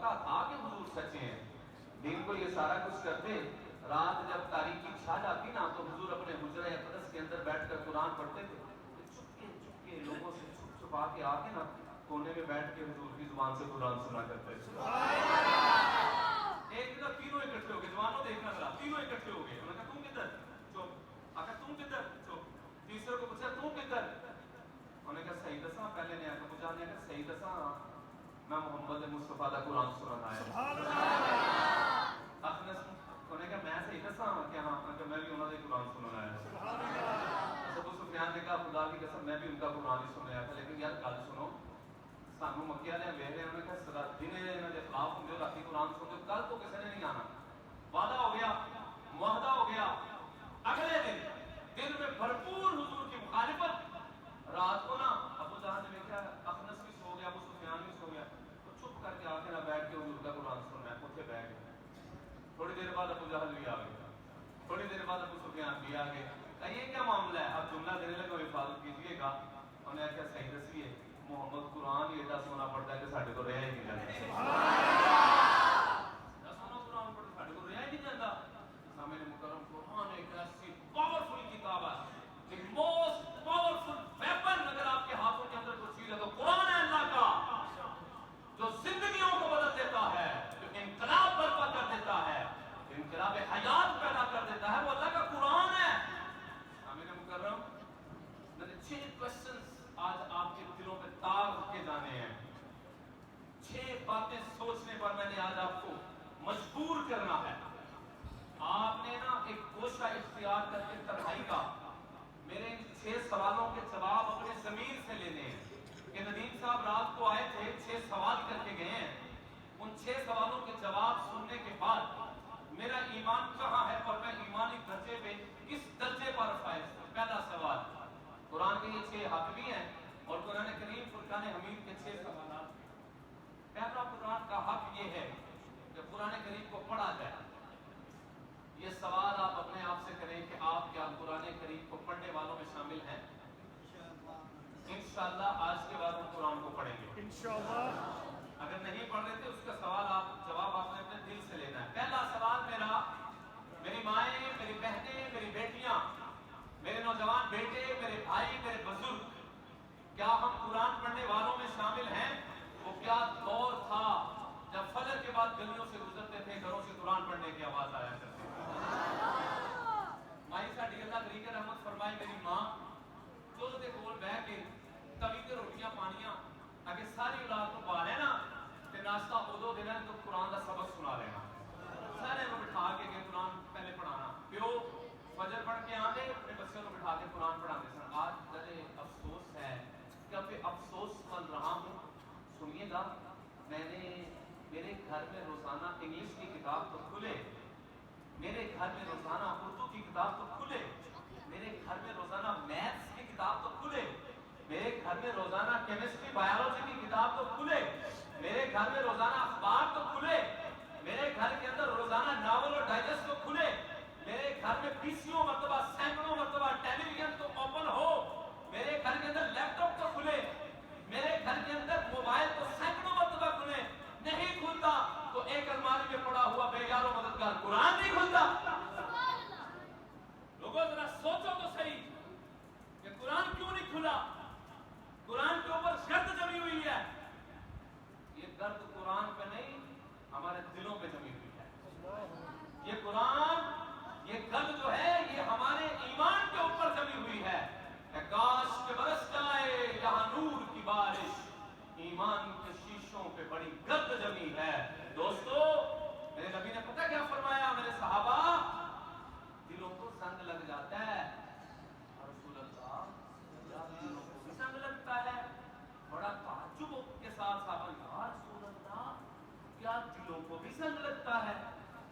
پتا تھا کہ حضور سچے ہیں، دین کو یہ سارا کچھ کرتے، رات جب تاریکی چھا جاتی نا تو حضور اپنے حجرہ اقدس کے اندر بیٹھ کر قرآن پڑھتے تھے، چپکے چپکے لوگوں سے چھپ چھپا کے آ کے نا کونے میں بیٹھ کے حضور کی زبان سے قرآن سنا کرتے تھے۔ ایک دن تینوں اکٹھے ہو گئے، جوانوں دیکھنا ذرا، تینوں اکٹھے ہو گئے، انہوں نے کہا تم کدھر؟ چپ۔ آقا تم کدھر؟ چپ۔ تیسرے کو پوچھا تم کدھر؟ انہوں نے کہا صحیح دساں، پہلے نے آقا کو جانے کہا صحیح دساں میں محمد مصطفیٰ دا قرآن سنانا آیا۔ اخنس انہوں نے کہا میں صحیح دساں کہ ہاں کہ میں بھی انہوں نے قرآن سنانا آیا۔ ابو سفیان نے کہا خدا کی قسم میں بھی ان کا قرآن ہی سنایا تھا، لیکن یار گل سنو سانو مکے والے ویخ رہے انہوں نے کہا سدا دن انہوں کے خلاف ہوں جو راتی قرآن سنتے کل تو کسی نے نہیں آنا، وعدہ ہو گیا، معاہدہ ہو گیا۔ اگلے دن میں بھرپور حضور کی مخالفت، رات کو نا ابو جہل نے دیکھا اخنس بھی سو گیا، ابو سفیان بھی سو گیا، تو چپ کر کے آ کے نہ بیٹھ کے حضور کا قرآن سننا ہے، اتنے بیٹھ گئے۔ تھوڑی دیر بعد ابو جہل بھی آ گئے، تھوڑی دیر بعد ابو سفیان بھی آ گئے۔ یہ کیا معاملہ ہے؟ اب جملہ دینے لگا حفاظت کیجیے گا۔ انہوں نے کیا صحیح دسیے محمد قرآن ہی ایڈا سونا پڑتا ہے کہ ساڈے کو رہا ہی نہیں جاتا۔ سونا قرآن پڑھتا ساڈے کو رہا ہی نہیں جاتا۔ سامنے مکرم قرآن ایک ایسی پاورفل کتاب ہے، the most powerful weapon اگر آپ کے ہاتھوں کے اندر کوئی چیز ہے تو قرآن ہے اللہ کا، جو زندگیوں کو بدل دیتا ہے، جو انقلاب برپا کر دیتا ہے، انقلاب حیات پیدا کر دیتا ہے، وہ اللہ کا قرآن ہے۔ سامنے مکرم میں نے 6 کوسچنز آج آپ کے دلوں پہ تار کے جانے ہیں، 6 باتیں سوچنے پر میں نے آج آپ کو مجبور کرنا ہے۔ آپ نے نا ایک گوشہ اختیار کر کے تنہائی کا میرے ان 6 سوالوں کے جواب اپنے ضمیر سے لینے ہیں کہ ندیم صاحب رات کو آئے تھے، 6 سوال کر کے گئے ہیں، ان 6 سوالوں کے جواب سننے کے بعد میرا ایمان کہاں ہے اور میں ایمانی درجے پہ کس درجے پر فائز ہوں۔ پہلا سوال، قرآن کے یہ 6 حق بھی ہیں اور قرآن کریم فرقان حمید کے 6 سوالات۔ پہلا قرآن کا حق یہ ہے کہ قرآن کریم کو پڑھا جائے۔ یہ سوال آپ اپنے آپ سے کریں کہ آپ کیا قرآن کریم کو پڑھنے والوں میں شامل ہیں؟ انشاءاللہ آج کے بعد ہم قرآن کو پڑھیں گے انشاءاللہ۔ اگر نہیں پڑھ رہے تھے اس کا سوال جواب آپ نے اپنے دل سے لینا ہے۔ پہلا سوال میرا، میری مائیں، میری بہنیں، میری بیٹیاں، میرے نوجوان بیٹے، میرے بھائی، میرے بزرگ، کیا ہم قرآن پڑھنے والوں میں شامل ہیں؟ وہ کیا دور تھا جب فجر کے بعد گلیوں سے گزرتے تھے، گھروں سے قرآن پڑھنے کی آواز آیا کرتی تھی۔ مائی ساڈی اللہ کری کے رحمت فرمائے میری ماں جو دے کول بیٹھ کے توی تے روٹیاں پانیاں اگے ساری اولاد کو پا لینا تے ناشتہ ادو دینا تو قرآن کا سبق سنا لینا، سارے کو بٹھا کے قرآن پہلے پڑھانا۔ پیو فجر پڑھ کے آتے اپنے بچوں کو بٹھا کے قرآن پڑھاتے سن۔ آج بڑے افسوس ہے کہ اب افسوس من رہا ہوں، سنیے گا، میں نے میرے گھر میں روزانہ انگلش کی کتاب تو کھلے، میرے گھر میں روزانہ اردو کی کتاب تو کھلے، میرے گھر میں روزانہ میتھس کی کتاب تو کھلے، میرے گھر میں روزانہ کیمسٹری بایولوجی کی کتاب تو کھلے، میرے گھر میں روزانہ اخبار تو کھلے، میرے گھر کے اندر روزانہ ناول اور ڈائجسٹ تو کھلے، میرے گھر میں 20 مرتبہ 100 مرتبہ ٹیلی ویژن تو اوپن ہو، میرے گھر کے اندر لیپ ٹاپ تو کھلے، میرے گھر کے اندر موبائل تو 100 مرتبہ کھلے، نہیں کھلتا تو ایک الماری میں پڑا ہوا بے یار و مددگار قرآن نہیں کھلتا۔ لوگوں ذرا سوچو تو صحیح کہ قرآن کیوں نہیں کھلا؟ قرآن کے اوپر شرط جمی ہوئی ہے، یہ درد قرآن پہ نہیں ہمارے دلوں پہ جمی ہوئی ہے۔ یہ قرآن، یہ درد جو ہے یہ ہمارے ایمان کے اوپر جمی ہوئی ہے کہ کاش کہ برس جائے یہاں نور کی بارش، ایمان کے شیشوں پہ بڑی گرد جمی ہے۔ دوستو میرے نبی نے پتہ کیا فرمایا؟ میرے صحابہ دلوں کو زنگ لگ جاتا ہے، رسول اللہ کیا دلوں کو بھی زنگ لگتا ہے؟ بڑا تعجب کے ساتھ صحابہ، یا رسول اللہ کیا دلوں کو بھی زنگ لگتا ہے؟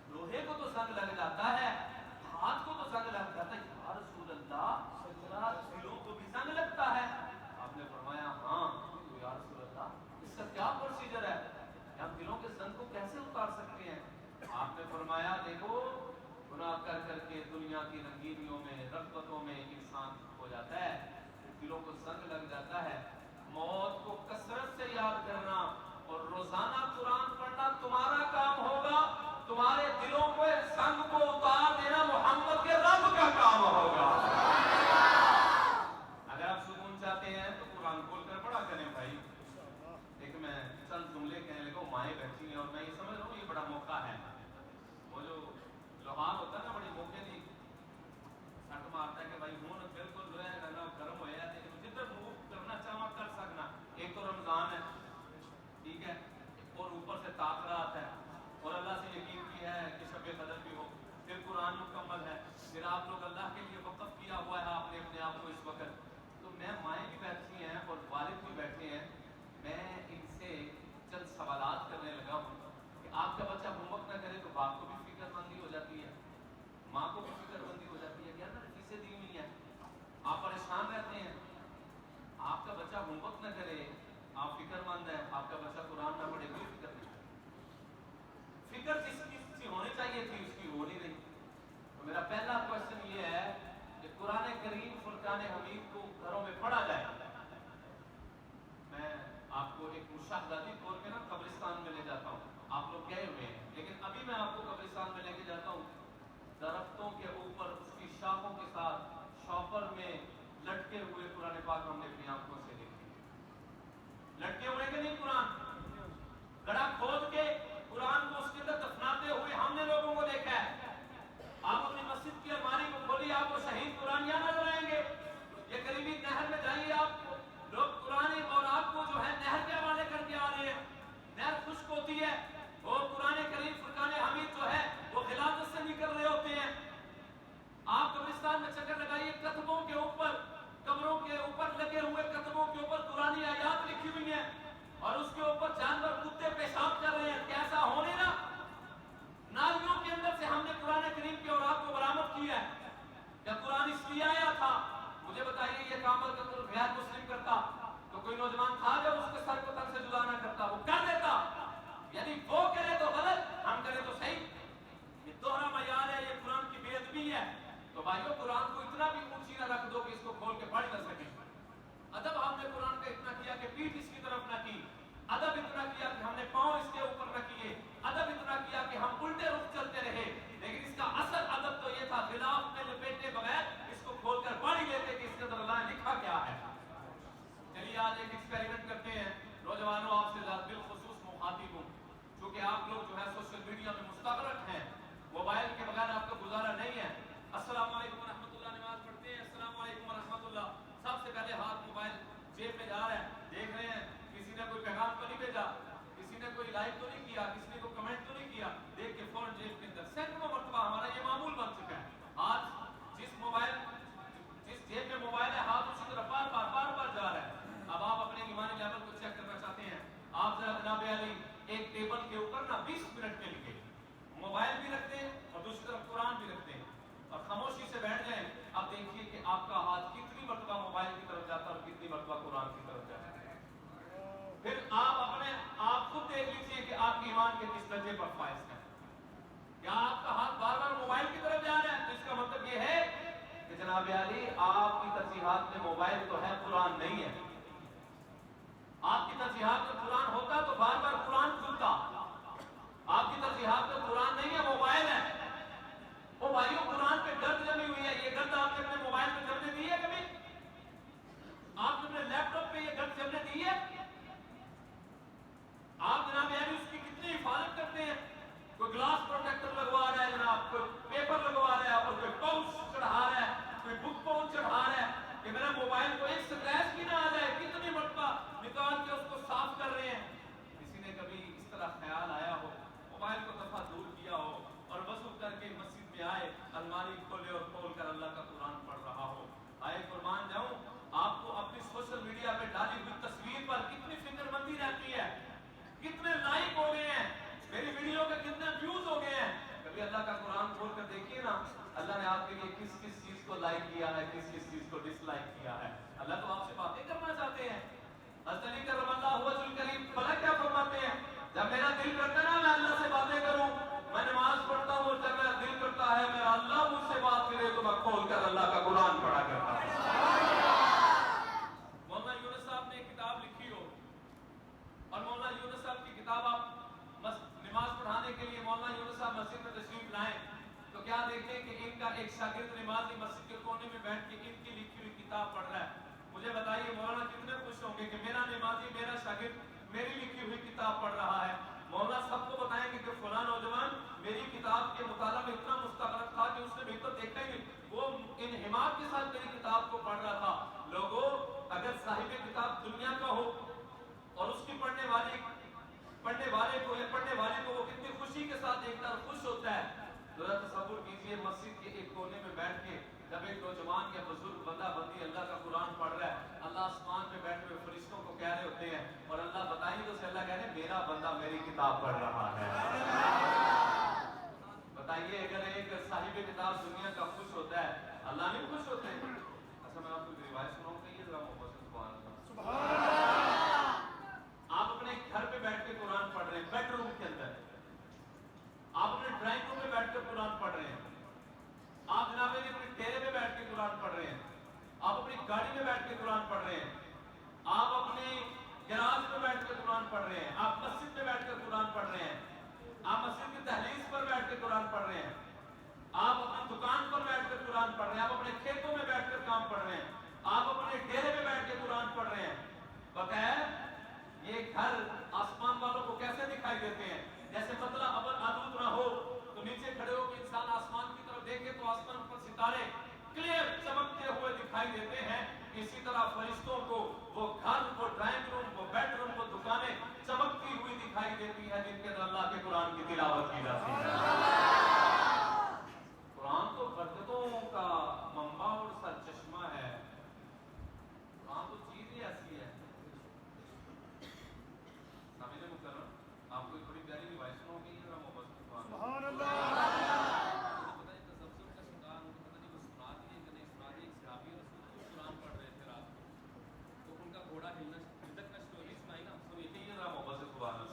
لوہے کو تو زنگ لگ قرآن ہے, ٹھیک ہے, اور اوپر سے تاخرات ہے, اور اللہ سے یقین کیا ہے کہ شب قدر بھی ہو, پھر قرآن مکمل ہے, پھر آپ لوگ اللہ کے لیے وقف کیا ہوا ہے آپ نے اپنے آپ کو اس وقت. تو میں مائیں بھی بیٹھی ہیں اور والد بھی بیٹھے ہیں, میں ان سے چند سوالات کرنے لگا ہوں کہ آپ کا بچہ ہوم ورک نہ کرے تو باپ کو بھی فکر مندی ہو جاتی ہے, ماں کو بھی فکر مندی ہو جاتی ہے کہ یار فیسیں دی ہوئی ہیں, آپ پریشان رہتے ہیں. آپ کا بچہ ہوم ورک نہ کرے آپ فکر مند ہیں, آپ کا بچہ قرآن نہ پڑھے کوئی فکر نہیں. فکر جس چیز کی ہونی چاہیے تھی اس کی ہو نہیں رہی. تو میرا پہلا کوشچن یہ ہے کہ قرآن کریم فرقان حمید کو گھروں میں پڑھا جائے. میں آپ کو ایک مشاہداتی طور پہ نا قبرستان میں لے جاتا ہوں, آپ لوگ گئے ہوئے ہیں لیکن ابھی میں آپ کو قبرستان میں لے کے جاتا ہوں. درختوں کے اوپر اس کی شاخوں کے ساتھ شاپر میں لٹکے ہوئے قرآن پاک ہم نے اپنی آنکھوں سے دیکھے. لٹکے ہوئے کہ نہیں قرآن, گڑھا کھود کے قرآن کو اس کے اندر دفناتے ہوئے ہم نے لوگوں کو دیکھا ہے. آپ اپنی مسجد کی الماری کو کھولیے, آپ کو شہید قرآن یہاں نظر آئیں گے. یہ قریبی نہر میں جائیے, آپ کو لوگ قرآن اور آپ کو جو ہے نہر کے حوالے کر کے آ رہے ہیں. نہر خشک ہوتی ہے, وہ قرآن کریم فرقان حمید جو ہے وہ غلاظت سے نکل رہے ہوتے ہیں. آپ قبرستان میں چکر لگائیے, کتبوں کے اوپر, قبروں کے اوپر لگے ہوئے کتبوں کے اوپر قرآنی آیات لکھی ہوئی ہیں اور اس کے اوپر جانور کتے پیشاب کر رہے ہیں. کیسا ہونے نا, نالیوں کے اندر سے ہم نے قرآن کریم کی اورات کو برآمد کیا ہے. کیا قرآن اس لیے آیا تھا؟ مجھے بتائیے یہ کام اگر غیر مسلم کرتا تو کوئی نوجوان تھا جب اس کے سر کو تن سے جدا نہ کرتا, وہ کر دیتا. یعنی وہ کرے تو غلط, ہم کرے تو صحیح. یہ دوہرا معیار ہے, یہ قرآن کی بے ادبی ہے. تو بھائیو قرآن کو اتنا بھی اونچی نہ رکھ دو کہ اس کو کھول کے پڑھ نہ سکیں. ادب ہم نے قرآن کا اتنا کیا کہ پیٹھ اس کی طرف نہ کی, ادب اتنا کیا کہ ہم نے پاؤں اس کے اوپر نہ کیے, ادب اتنا کیا کہ ہم الٹے رخ چلتے رہے. لیکن اس کا اصل ادب تو یہ تھا غلاف میں لپیٹے بغیر اس کو کھول کر پڑھ ہی لیتے کہ اس کے اندر اللہ نے لکھا کیا ہے. چلیے آج ایک ایکسپیریمنٹ کرتے ہیں. نوجوانوں آپ سے بالخصوص مخاطب ہوں, چونکہ آپ لوگ جو ہے سوشل میڈیا میں مستغرق ہیں, موبائل کے بغیر آپ کا گزارا نہیں ہے. السلام علیکم ورحمۃ اللہ, نماز پڑھتے ہیں, السلام علیکم ورحمۃ اللہ. سب سے پہلے ہاتھ موبائل جیب میں جا رہا ہے, دیکھ رہے ہیں کسی نے کوئی پیغام تو نہیں بھیجا, کسی نے کوئی لائک تو نہیں کیا, کسی نے کوئی کمنٹ تو نہیں کیا, دیکھ کے فوراً جیب کے اندر. سینکڑوں مرتبہ ہمارا یہ معمول بن چکا ہے. آج جس جیب میں موبائل ہے ہاتھ اسی طرف بار بار جا رہا ہے. اب آپ اپنے ایمانی لیول کو چیک کرنا چاہتے ہیں, آپ ذرا جناب علی ایک ٹیبل کے اوپر نا 20 منٹ کے لیے موبائل بھی رکھتے ہیں اور دوسری طرف قرآن بھی رکھتے ہیں اور خاموشی سے بیٹھ جائیں. اب دیکھیے کہ آپ کا ہاتھ کتنی مرتبہ موبائل کی طرف جاتا ہے اور کتنی مرتبہ قرآن کی طرف جاتا ہے. پھر آپ خود دیکھ لیجیے کہ آپ کے ایمان کے کس درجے پر فائز ہیں. کیا آپ کا ہاتھ بار بار موبائل کی طرف جا رہا ہے, تو اس کا مطلب یہ ہے کہ جناب علی آپ کی ترجیحات میں موبائل تو ہے, قرآن نہیں ہے. آپ کی ترجیحات میں قرآن ہوتا تو بار بار قرآن کھلتا. آپ کی ترجیحات میں قرآن نہیں ہے, موبائل ہے. وہ بھائیوں قرآن پہ گرد جمی ہوئی ہے. یہ گرد آپ نے اپنے موبائل پہ جمنے دی ہے کبھی؟ آپ نے اپنے لیپ ٹاپ پہ یہ گرد جمنے دی ہے؟ آپ جناب یعنی اس کی کتنی حفاظت کرتے ہیں. کوئی گلاس پروٹیکٹر لگوا رہا ہے جناب, کوئی پیپر لگوا رہا ہے, اور کوئی پاؤچ چڑھا رہا ہے, کوئی بک پاؤچ چڑھا رہا ہے کہ میرا موبائل کو ایک سکریچ بھی نہ آ جائے. کتنی مرتبہ نکال کے اس کو صاف کر رہے ہیں. کسی نے کبھی اس طرح خیال آیا ہو, موبائل کو دفعہ دور کیا ہو اور وضو کر کے مسجد میں آئے, الماری کھولے اور کھول کر اللہ کا قرآن پڑھ رہا ہو. آئے قربان جاؤں, آپ کو اپنی سوشل میڈیا پہ ڈالی ہوئی تصویر پر کتنی فکر مندی رہتی ہے, کتنے لائک ہو گئے ہیں, میری ویڈیو کے کتنے ویوز ہو گئے ہیں. کبھی اللہ کا قرآن کھول کر دیکھیے نا, اللہ نے آپ کے لیے کس کس چیز کو لائک کیا ہے, کس کس چیز کو ڈس لائک کیا ہے. اللہ تو آپ سے باتیں کرنا چاہتے ہیں. حضرت علی کرم اللہ وجہ الکریم بھلا کیا فرماتے ہیں, جب میرا دل کرتا ہے نا میں اللہ سے باتیں کروں, میں نماز پڑھتا ہوں, جب میرا دل کرتا ہے میرا اللہ مجھ سے بات کرے تو میں کھول کر اللہ کا قرآن پڑھا کرتا ہوں. مولانا یونس صاحب نے ایک کتاب لکھی ہو اور مولانا یونس صاحب کی کتاب آپ نماز پڑھانے کے لیے مولانا یونس صاحب مسجد میں تشریف لائیں تو کیا دیکھیں کہ ان کا ایک شاگرد نمازی مسجد کے کونے میں بیٹھ کے ان کی لکھی ہوئی کتاب پڑھ رہا ہے. مجھے بتائیے مولانا کتنے خوش ہوں گے کہ میرا نمازی, میرا شاگرد میری لکھی ہوئی کتاب پڑھ رہا ہے. مولانا سب کو بتائیں گے کہ فلاں نوجوان میری کتاب کے مطالعہ میں اتنا مستغرق تھا کہ اس نے بھی تو دیکھا ہی نہیں, وہ انہماک کے ساتھ میری کتاب کو پڑھ رہا تھا. لوگوں, اگر صاحب کتاب دنیا کا ہو اور کتاب پڑھ رہا ہے. بتائیے اگر ایک صاحب کتاب دنیا کا خوش ہوتا ہے, اللہ نہیں خوش ہوتے؟ اچھا میں آپ کو ایک روایت سناؤں, کہیے ذرا محبت سے سبحان اللہ. آپ اپنے گھر پہ بیٹھ کے قرآن پڑھ رہے ہیں, بیڈ روم کے اندر, آپ اپنے ڈرائنگ روم میں بیٹھ کر قرآن پڑھ رہے ہیں, آپ جناب اپنے ڈیرے میں بیٹھ کے قرآن پڑھ رہے ہیں, آپ اپنی گاڑی میں بیٹھ کے قرآن پڑھ رہے ہیں, آپ اپنے گراج میں بیٹھ کے قرآن پڑھ رہے ہیں, آپ مسجد میں بیٹھ کر قرآن پڑھ رہے ہیں, آپ مسجد کی دہلیز پر بیٹھ کے قرآن پڑھ رہے ہیں, آپ اپنی دکان پر بیٹھ کر قرآن پڑھ رہے ہیں, آپ اپنے کھیتوں میں بیٹھ کر کام پڑھ رہے ہیں, آپ اپنے ڈیرے میں بیٹھ کے قرآن پڑھ رہے ہیں. بقیر یہ گھر آسمان والوں کو کیسے دکھائی دیتے ہیں؟ جیسے مطلب ابر آلود نہ ہو تو نیچے کھڑے ہو کے انسان آسمان کی طرف دیکھے تو آسمان پر ستارے کلیئر چمکتے ہوئے دکھائی دیتے ہیں. اسی طرح فرشتوں کو وہ گھر, وہ ڈرائنگ روم, وہ بیڈ روم, وہ دکانیں چمکتی ہوئی دکھائی دیتی ہے جن کے اندر اللہ کے قرآن کی تلاوت کی جاتی ہے. قرآن تو برکتوں کا منبع اور سرچشمہ ہے. قرآن تو چیز ہی ایسی ہے. سامنے مکرم, آپ کو ایک بڑی پیاری روایت سناؤں گی, ذرا محبت سے سبحان اللہ. پتہ نہیں تسبسب کا شکار ہوں, پتہ نہیں وہ سنا دیے کہ نہیں سنا دیے. ایک صحابی رسول کو قرآن پڑھ رہے تھے رات کو, تو ان کا گھوڑا ہلکنا اسٹوری سنائی نا, سب یہ ذرا محبت سے سبحان اللہ.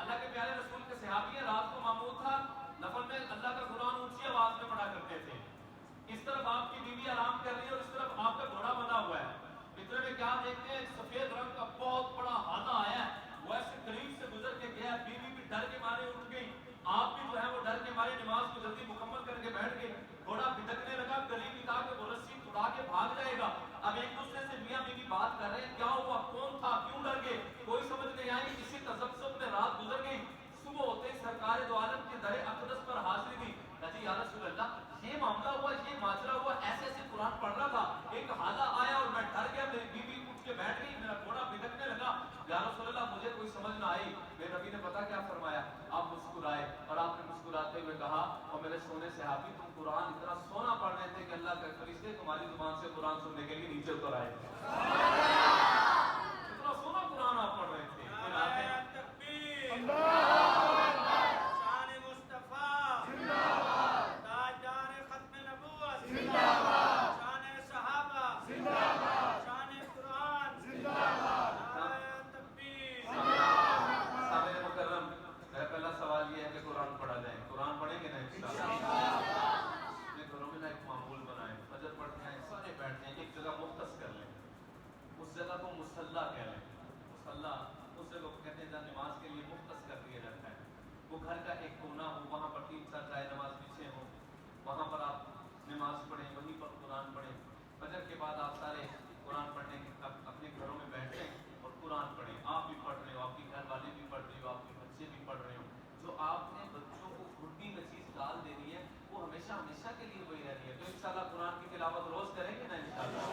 اللہ کے پیارے رسول کے صحابی ہیں, رات کو معمول تھا نفل میں اللہ کا قرآن اونچی آواز میں پڑھا کرتے تھے. اس طرف آپ کی بیوی آرام کر رہی ہے اور اس طرف آپ کا گھوڑا بندھا ہوا ہے. اتنے میں کیا دیکھتے ہیں, سفید رنگ کا بہت بڑا ہاتھا آیا ہے, وہ ایسے قریب سے گزر کے گیا. بیوی بھی ڈر کے مارے اٹھ گئی, آپ بھی جو ہے وہ ڈر کے مارے نماز کو جلدی مکمل کر کے بیٹھ گئے. گھوڑا بھٹکنے لگا, قریب بھی تھا کہ وہ رسی اڑا کے بھاگ جائے گا. اب ایک دوسرے سے میاں بیوی بات کر رہے ہیں, کیا ہوا, کون تھا, کیوں ڈر گئے, کوئی سمجھ نہیں آئی. اسی تذبذب میں رات گزر گئی. صبح ہوتے ہی سرکار دو عالم کے در اقدس پر حاضری دی. جی یا رسول اللہ, یہ معاملہ ہوا, یہ ماجرا ہوا, ایسے ایسے قرآن پڑھ رہا تھا, ایک حالہ آیا اور میں ڈر گیا, میری بیوی اٹھ کے بیٹھ گئی, میرا گھوڑا بھٹکنے لگا. یا رسول اللہ مجھے کوئی سمجھ نہ آئی. میرے نبی نے پتا کیا فرمایا, آپ مسکرائے اور آپ نے مسکراتے ہوئے کہا, اور میرے سونے صحابی تم قرآن اتنا سونا پڑھ رہے تھے کہ اللہ کے فرشتے تمہاری زبان سے قرآن سننے کے لیے نیچے اتر آئے. اتنا سونا قرآن آپ پڑھ رہے تھے. جگہ کو مصلی کہہ لیں. مصلی اس جگہ کو کہتے ہیں جہاں نماز کے لیے مختص کر دیا جاتا ہے. وہ گھر کا ایک کونا ہو, وہاں پر 3-4 جائے نماز پیچھے ہو, وہاں پر آپ نماز پڑھیں, وہیں پر قرآن پڑھیں. فجر کے بعد آپ سارے قرآن پڑھنے کے اپنے گھروں میں بیٹھیں اور قرآن پڑھیں. آپ بھی پڑھ رہے ہو, آپ کی گھر والے بھی پڑھ رہے ہو, آپ کے بچے بھی پڑھ رہے ہو. جو آپ نے بچوں کو گھٹی میں چیز ڈال دینی ہے وہ ہمیشہ ہمیشہ کے لیے وہی رہنی ہے. تو انشاءاللہ قرآن کی تلاوت روز کریں گے نا انشاءاللہ.